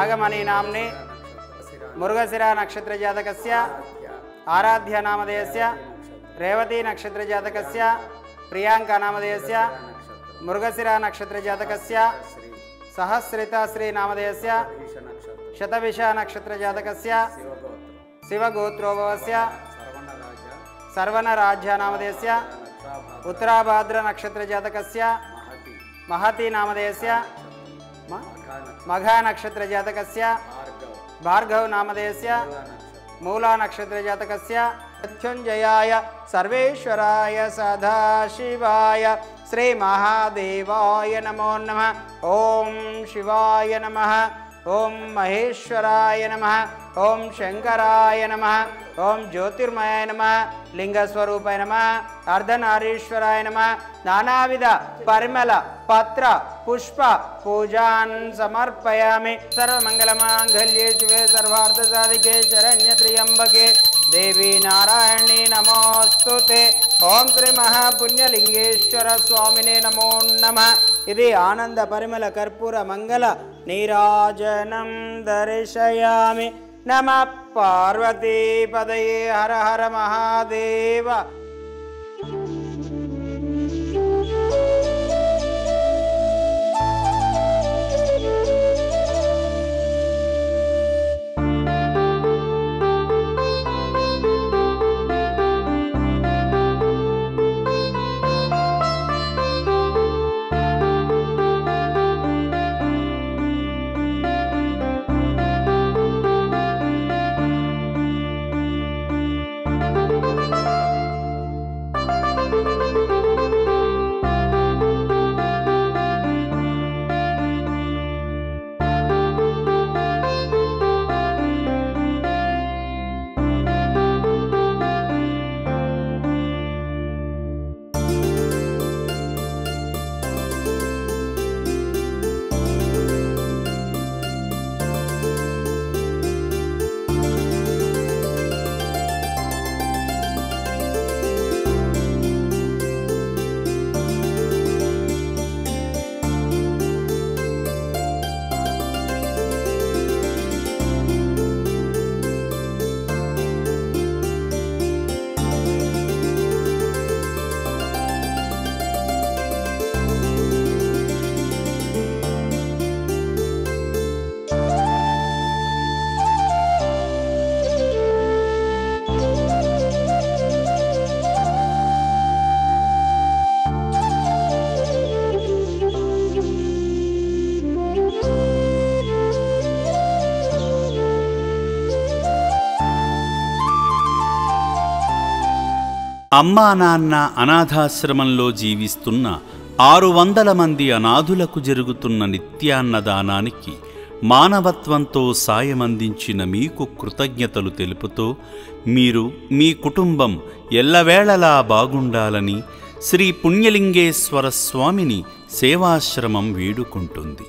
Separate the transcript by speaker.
Speaker 1: नागमणि नाम्नि मृगशिरा नक्षत्र जातकस्य आराध्य नामधेयस्य रेवती नक्षत्र जातकस्य प्रियांका नामधेयस्य मृगशिरा नक्षत्र जातकस्य सहस्रिता श्री नामधेयस्य शतभिष नक्षत्र जातकस्य शिवगोत्रोभवस्य सर्वणराज्य नामधेयस्य उत्तराभाद्र नक्षत्र जातकस्य महती नामधेयस्य मघा नक्षत्र जातकस्य भार्गव नामधेयस्य मूला नक्षत्र जातकस्य मृत्युंजयाय सर्वेश्वराय सदाशिवाय श्री महादेवाय नमो नमः। ओम शिवाय नमः। ओम महेश्वराय नमः। ओम शंकराय नमः। ओम ज्योतिर्मयाय नमः। लिंगस्वरूपाय नमः। अर्धनारीश्वराय नमः। नानाविध परिमल पत्र पुष्प पूजान् समर्पयामि। सर्वमंगलमांगल्ये शिवे सर्वार्थसाधिके शरण्ये त्र्यंबके देवी नारायणी नमोस्तुते। ओम श्री महापुण्यलिंगेश्वर स्वामिने नमो नमः। इति आनंद परिमल कर्पूर मंगल नीराजनं दर्शयामि। नमः पार्वती पदये हर हर महादेव।
Speaker 2: అమ్మా నాన్న అనాథాశ్రమంలో జీవిస్తున్న 600 మంది అనాథులకు జరుగుతున్న నిత్యాన్నదానానికి మానవత్వంతో సాయమందించిన మీకు కృతజ్ఞతలు తెలుపుతూ మీరు మీ కుటుంబం ఎల్లవేళలా బాగుండాలని శ్రీ పుణ్యలింగేశ్వర స్వామిని సేవాశ్రమం వేడుకుంటుంది.